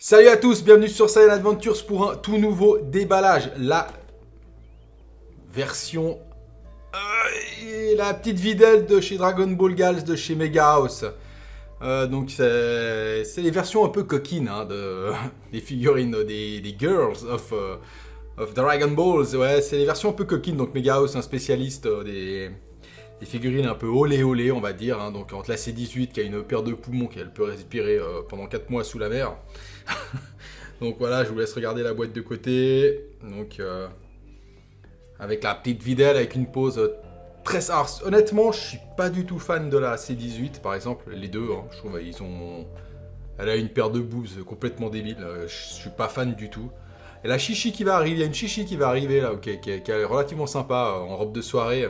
Salut à tous, bienvenue sur Saiyan Adventures pour un tout nouveau déballage. La version... la petite videlle de chez Dragon Ball Gals, de chez Mega House. Donc c'est les versions un peu coquines hein, des figurines des Girls of Dragon Balls. Ouais, c'est les versions un peu coquines. Donc Mega House, un spécialiste des figurines un peu olé olé, on va dire. Hein. Donc entre la C18 qui a une paire de poumons qu'elle peut respirer pendant 4 mois sous la mer. Donc voilà, je vous laisse regarder la boîte de côté. Donc avec la petite videlle avec une pose très... Alors, honnêtement, je suis pas du tout fan de la C18 par exemple, les deux. Hein, je trouve ils ont... Elle a une paire de boobs complètement débile. Je suis pas fan du tout. Et la chichi qui va arriver, il y a une chichi qui va arriver là, qui est relativement sympa en robe de soirée.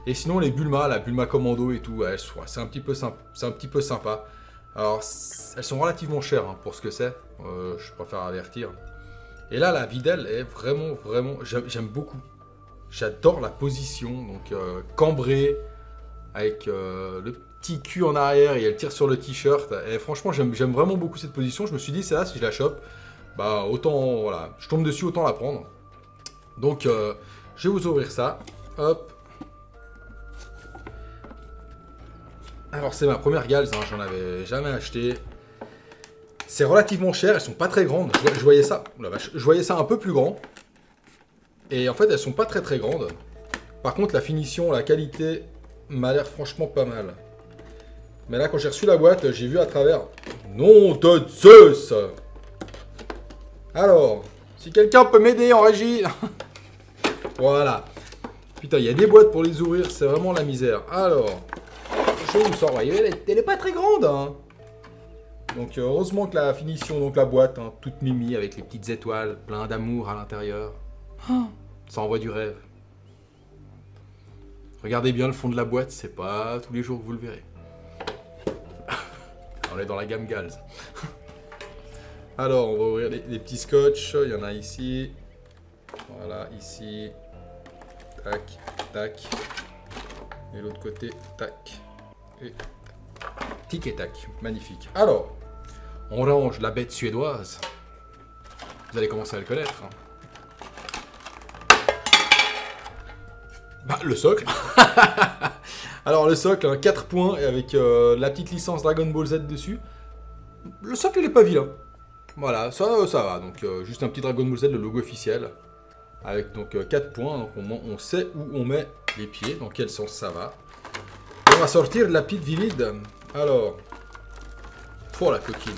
Et sinon les Bulma, la Bulma Commando et tout, ouais, c'est un petit peu sympa. Alors elles sont relativement chères hein, pour ce que c'est, je préfère avertir. Et là la videlle est vraiment, j'aime beaucoup. J'adore la position, donc cambrée, avec le petit cul en arrière et elle tire sur le t-shirt. Et franchement j'aime vraiment beaucoup cette position, je me suis dit c'est là si je la chope, bah autant, voilà, je tombe dessus autant la prendre. Donc je vais vous ouvrir ça, hop. Alors c'est ma première Gals, hein, j'en avais jamais acheté. C'est relativement cher, elles sont pas très grandes. Je voyais ça, oh la vache, je voyais ça un peu plus grand. Et en fait elles sont pas très grandes. Par contre la finition, la qualité m'a l'air franchement pas mal. Mais là quand j'ai reçu la boîte, j'ai vu à travers. Nom de Zeus! Alors, si quelqu'un peut m'aider en régie. Voilà. Putain, il y a des boîtes pour les ouvrir, c'est vraiment la misère. Alors... je vous sors, elle est pas très grande hein. Donc heureusement que la finition, donc la boîte, hein, toute mimi avec les petites étoiles, plein d'amour à l'intérieur. Ça envoie du rêve. Regardez bien le fond de la boîte, c'est pas tous les jours que vous le verrez. On est dans la gamme Gals. Alors on va ouvrir les petits scotch, il y en a ici. Voilà, ici. Tac, tac. Et l'autre côté, tac. Et tic et tac, magnifique. Alors, on range la bête suédoise. Vous allez commencer à le connaître. Bah, le socle. Alors, le socle, hein, 4 points et avec la petite licence Dragon Ball Z dessus. Le socle, il est pas vilain. Voilà, ça va. Donc, juste un petit Dragon Ball Z, le logo officiel. Avec donc 4 points. Donc, on sait où on met les pieds, dans quel sens ça va. On va sortir la petite vide. Alors, pour la coquine.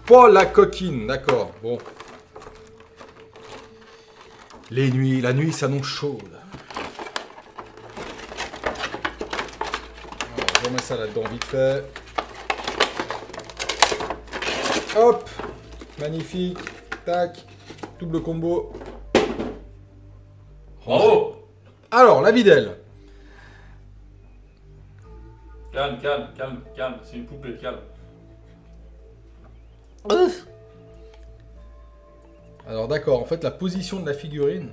Pour la coquine, d'accord. Bon. La nuit s'annonce chaude. Alors, je remets ça là-dedans vite fait. Hop, magnifique. Tac, double combo. Bravo. Alors, la videlle. Calme, c'est une poupée, calme. Alors d'accord, en fait la position de la figurine,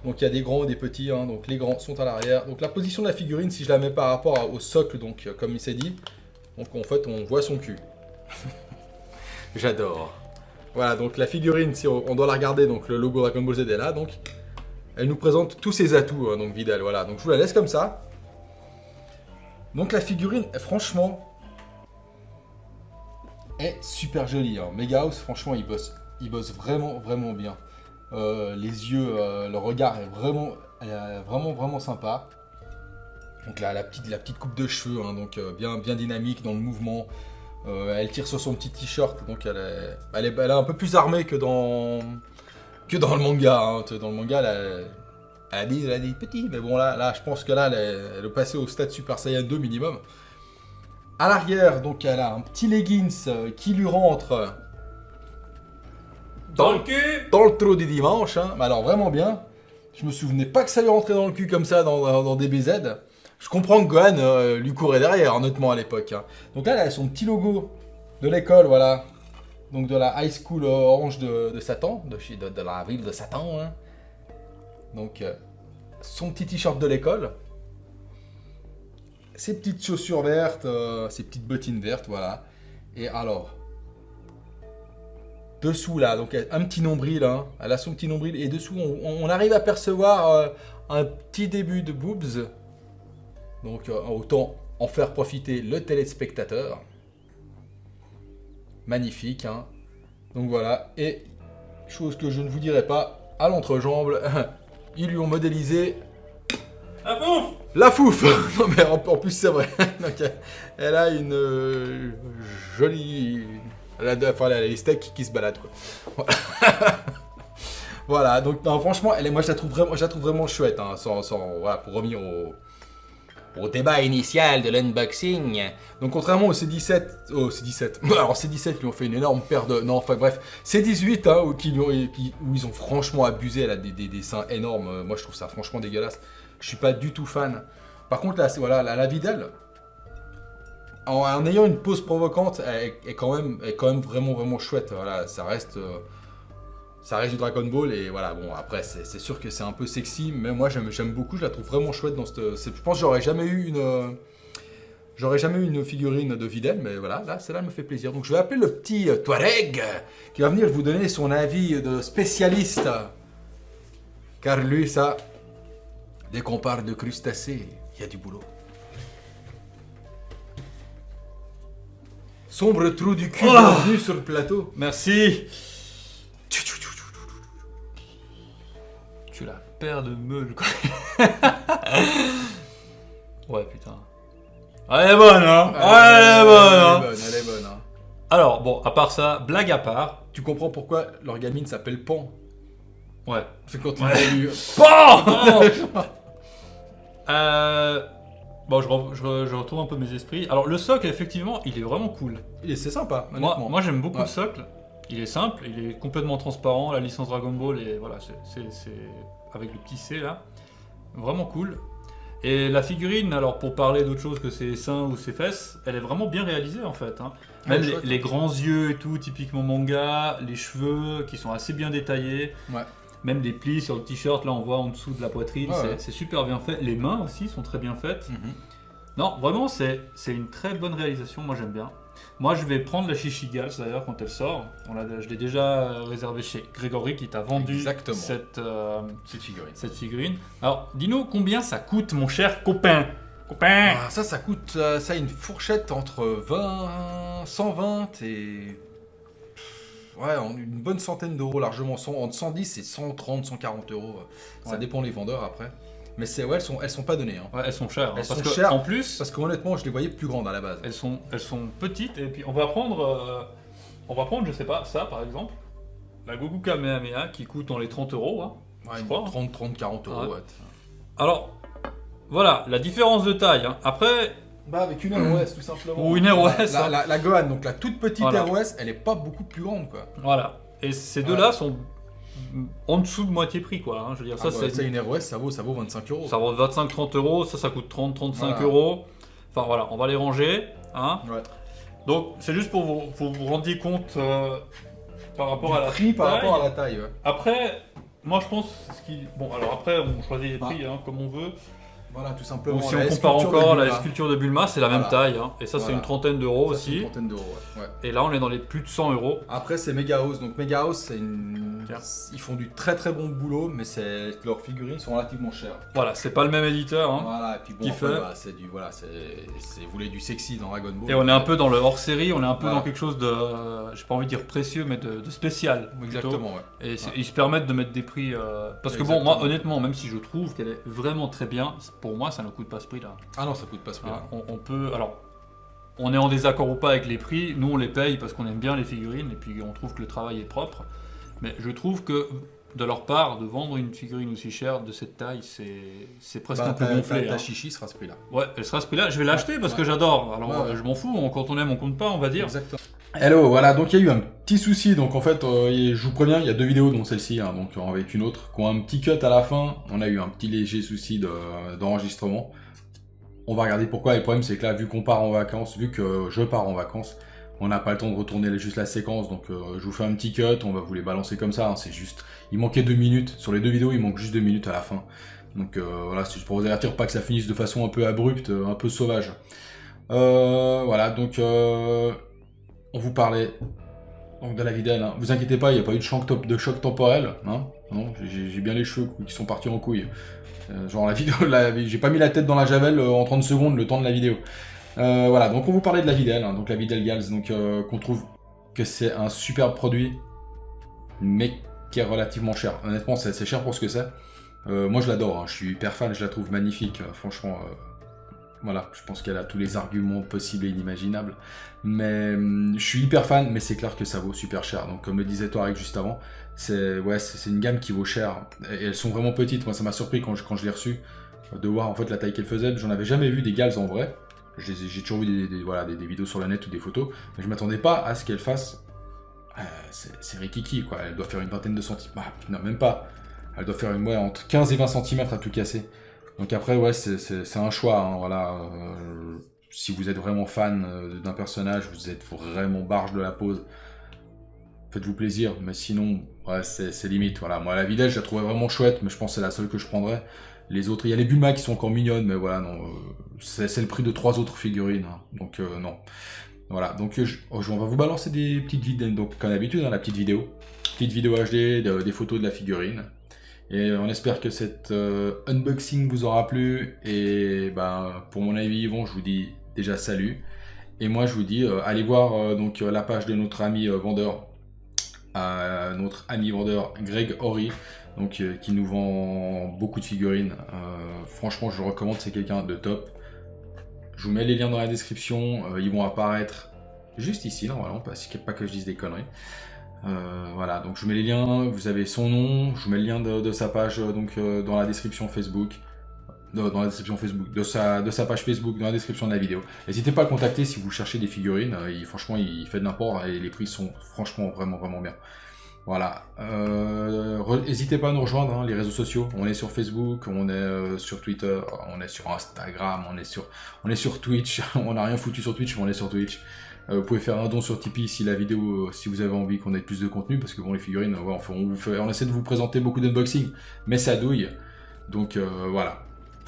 donc il y a des grands et des petits, hein, donc les grands sont à l'arrière. Donc la position de la figurine, si je la mets par rapport au socle, donc comme il s'est dit, donc en fait on voit son cul. J'adore. Voilà, donc la figurine, si on doit la regarder, donc le logo Dragon Ball Z est là, donc elle nous présente tous ses atouts, hein, donc Vidal, voilà. Donc je vous la laisse comme ça. Donc la figurine, franchement, est super jolie. Hein. Mega House, franchement, il bosse vraiment bien. Les yeux, le regard est vraiment sympa. Donc là, la petite coupe de cheveux, hein, donc bien dynamique dans le mouvement. Elle tire sur son petit t-shirt, donc elle est un peu plus armée que dans le manga. Hein. Dans le manga, elle a des petits, mais bon là je pense que là elle est passée au stade Super Saiyan 2 minimum. À l'arrière, donc elle a un petit leggings qui lui rentre Dans le cul. dans le trou du dimanche. Hein. Mais alors vraiment bien. Je me souvenais pas que ça lui rentrait dans le cul comme ça dans DBZ. Je comprends que Gohan lui courait derrière, honnêtement à l'époque. Hein. Donc là, elle a son petit logo de l'école, voilà. Donc de la High School Orange de Satan, de la ville de Satan. Hein. Donc, son petit t-shirt de l'école, ses petites chaussures vertes, ses petites bottines vertes, voilà. Et alors, dessous là, donc un petit nombril, hein, elle a son petit nombril, et dessous on arrive à percevoir un petit début de boobs. Donc autant en faire profiter le téléspectateur. Magnifique, hein. Donc voilà, et chose que je ne vous dirai pas, à l'entrejambe, ils lui ont modélisé La fouf. la fouf. Non mais en plus c'est vrai. Donc, elle a une jolie... elle a les steaks qui se baladent quoi. Voilà, voilà, donc non, franchement, moi je la trouve vraiment chouette, hein, voilà, pour revenir au débat initial de l'unboxing. Donc contrairement au C17, alors C17 qui ont fait une énorme paire de... Non, enfin bref, C18, hein, où ils ont franchement abusé, elle a des seins énormes, moi je trouve ça franchement dégueulasse. Je suis pas du tout fan. Par contre là, voilà, la Videl, en ayant une pose provocante, elle est quand même vraiment chouette. Voilà, ça reste du Dragon Ball et voilà, bon après c'est sûr que c'est un peu sexy, mais moi j'aime beaucoup, je la trouve vraiment chouette dans cette... Je pense que j'aurais jamais eu une figurine de Videl, mais voilà, là celle-là me fait plaisir. Donc je vais appeler le petit Touareg qui va venir vous donner son avis de spécialiste. Car lui, ça, dès qu'on parle de crustacés, il y a du boulot. Sombre trou du cul, bienvenue sur le plateau. Merci. Tu la paire de meules, quoi. Ouais, putain. Elle est bonne, hein. Elle est bonne. Elle est bonne, hein. Alors, bon, à part ça, blague à part. Tu comprends pourquoi leur gamine s'appelle Pan? Ouais. C'est quand il a eu... Pan. Bon, je retrouve un peu mes esprits. Alors, le socle, effectivement, il est vraiment cool. C'est sympa, honnêtement. Moi j'aime beaucoup le socle. Il est simple, il est complètement transparent. La licence Dragon Ball, et voilà, c'est avec le petit C là. Vraiment cool. Et la figurine, alors pour parler d'autre chose que ses seins ou ses fesses, elle est vraiment bien réalisée en fait. Hein. Même les grands yeux et tout, typiquement manga, les cheveux qui sont assez bien détaillés. Ouais. Même des plis sur le t-shirt, là on voit en dessous de la poitrine, c'est super bien fait. Les mains aussi sont très bien faites. Non, vraiment c'est une très bonne réalisation, moi j'aime bien. Moi je vais prendre la Chichigals d'ailleurs quand elle sort. Je l'ai déjà réservé chez Grégory qui t'a vendu cette figurine. Alors dis-nous combien ça coûte mon cher copain. Ah, ça coûte une fourchette entre 120 et... Ouais, une bonne centaine d'euros largement, entre 110 et 130, 140 euros. Ça dépend les vendeurs après. Mais elles sont pas données. Hein. Ouais, elles sont chères. Elles sont chères en plus, parce qu'honnêtement, je les voyais plus grandes à la base. Elles sont petites et puis on va prendre, je sais pas, ça par exemple, la Goku Kamehameha qui coûte dans les 30 euros, hein, ouais, je crois. 30, 40 euros. Ouais. Alors, voilà, la différence de taille. Hein. Après. Bah avec une ROS tout simplement. Ou une ROS. La Gohan, donc la toute petite ROS, elle est pas beaucoup plus grande quoi. Voilà. Et ces deux-là sont en dessous de moitié prix quoi. Hein. Je veux dire, ça une ROS, ça vaut 25 euros. Ça vaut 25-30 euros, ça coûte 30-35 euros. Enfin voilà, on va les ranger. Hein. Ouais. Donc c'est juste pour vous rendiez compte par rapport à la prix, par rapport à la taille. Ouais. Après, moi je pense bon alors après on choisit les prix comme on veut. Voilà, tout simplement. Donc, si on compare encore la sculpture de Bulma, c'est la même taille. Hein. Et ça, c'est une trentaine d'euros aussi. Une trentaine d'euros, ouais. Et là, on est dans les plus de 100 euros. Après, c'est Mega House. Donc, Mega House, ils font du très très bon boulot, mais leurs figurines sont relativement chères. Voilà, c'est pas le même éditeur. Hein, voilà, et puis bon, c'est voulu du sexy dans Dragon Ball. Et on est un peu dans le hors série, on est un peu dans quelque chose de, j'ai pas envie de dire précieux, mais de spécial. Exactement, ouais. Et ils se permettent de mettre des prix. Parce que bon, moi, honnêtement, même si je trouve qu'elle est vraiment très bien, pour moi, ça ne coûte pas ce prix-là. Ah non, ça coûte pas ce prix-là. On peut. Alors, on est en désaccord ou pas avec les prix. Nous, on les paye parce qu'on aime bien les figurines et puis on trouve que le travail est propre. Mais je trouve que de leur part, de vendre une figurine aussi chère de cette taille, c'est presque un peu gonflé. Ta chichi sera ce prix-là. Ouais, elle sera ce prix-là. Je vais l'acheter parce que j'adore. Alors, je m'en fous. Quand on aime, on compte pas, on va dire. Exactement. Hello, voilà, donc il y a eu un petit souci, donc en fait, je vous préviens, il y a deux vidéos dont celle-ci, hein, donc avec une autre, qui ont un petit cut à la fin, on a eu un petit léger souci d'enregistrement. On va regarder pourquoi, et le problème c'est que là, vu que je pars en vacances, on n'a pas le temps de retourner juste la séquence, donc je vous fais un petit cut, on va vous les balancer comme ça, hein, c'est juste, il manquait 2 minutes, sur les deux vidéos il manque juste 2 minutes à la fin. Donc voilà, c'est juste pour vous avertir, pas que ça finisse de façon un peu abrupte, un peu sauvage. Voilà, donc... on vous parlait donc de la Videl. Hein. Vous inquiétez pas, il n'y a pas eu de choc temporel. Hein. Non, j'ai bien les cheveux qui sont partis en couille. Genre la vidéo, j'ai pas mis la tête dans la javel en 30 secondes le temps de la vidéo. Voilà, donc on vous parlait de la Videl, hein, donc la Videl Gals, donc qu'on trouve que c'est un superbe produit, mais qui est relativement cher. Honnêtement, c'est cher pour ce que c'est. Moi je l'adore, hein, je suis hyper fan, je la trouve magnifique, franchement. Voilà, je pense qu'elle a tous les arguments possibles et inimaginables. Mais je suis hyper fan, mais c'est clair que ça vaut super cher. Donc comme le disait Touareg juste avant, c'est une gamme qui vaut cher. Et elles sont vraiment petites. Moi ça m'a surpris quand je l'ai reçue, de voir en fait la taille qu'elle faisait. J'en avais jamais vu des Gals en vrai. J'ai toujours vu des vidéos sur le net ou des photos. Mais je m'attendais pas à ce qu'elle fasse... c'est rikiki quoi. Elle doit faire une vingtaine de centimètres. Bah, non, même pas. Elle doit faire entre 15 et 20 cm à tout casser. Donc après, ouais, c'est un choix, hein, voilà. Si vous êtes vraiment fan d'un personnage, vous êtes vraiment barge de la pose, faites-vous plaisir. Mais sinon, ouais, c'est limite, voilà. Moi, la Videl, je la trouvais vraiment chouette, mais je pense que c'est la seule que je prendrais. Les autres, il y a les Bulma qui sont encore mignonnes, mais voilà, non. C'est le prix de 3 autres figurines, hein, donc non. Voilà, donc on va vous balancer des petites vidéos, donc comme d'habitude, hein, la petite vidéo. Petite vidéo HD, des photos de la figurine. Et on espère que cet unboxing vous aura plu. Et ben, pour mon ami Yvon, je vous dis déjà salut. Et moi, je vous dis, allez voir donc la page de notre ami vendeur, Greg Horry, donc qui nous vend beaucoup de figurines. Franchement, je le recommande, c'est quelqu'un de top. Je vous mets les liens dans la description. Ils vont apparaître juste ici, normalement, parce qu'il n'y a pas que je dise des conneries. Voilà, donc je vous mets les liens, vous avez son nom, je vous mets le lien de sa page dans la description Facebook, dans la description Facebook, de sa page Facebook, dans la description de la vidéo. N'hésitez pas à le contacter si vous cherchez des figurines, franchement il fait de n'importe et les prix sont franchement vraiment bien. Voilà, n'hésitez pas à nous rejoindre, hein, les réseaux sociaux, on est sur Facebook, on est sur Twitter, on est sur Instagram, on est sur Twitch, on n'a rien foutu sur Twitch mais on est sur Twitch. Vous pouvez faire un don sur Tipeee si la vidéo, si vous avez envie qu'on ait plus de contenu, parce que bon les figurines, ouais, on essaie de vous présenter beaucoup d'unboxing, mais ça douille. Donc voilà.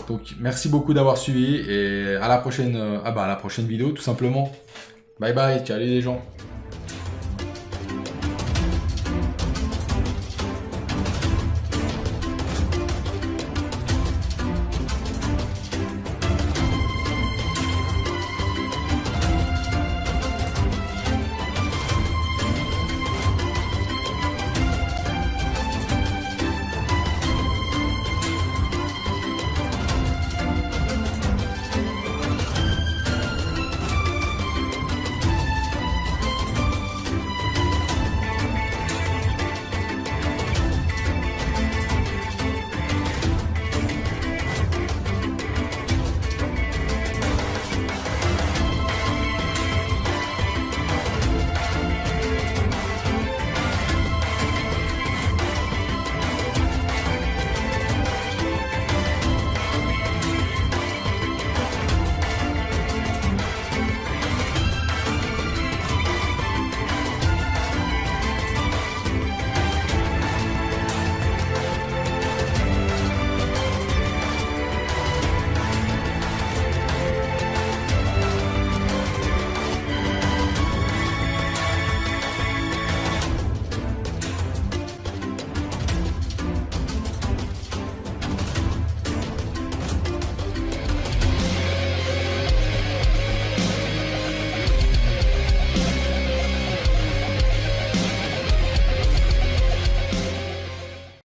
Donc merci beaucoup d'avoir suivi et à la prochaine, à la prochaine vidéo tout simplement. Bye bye, ciao les gens.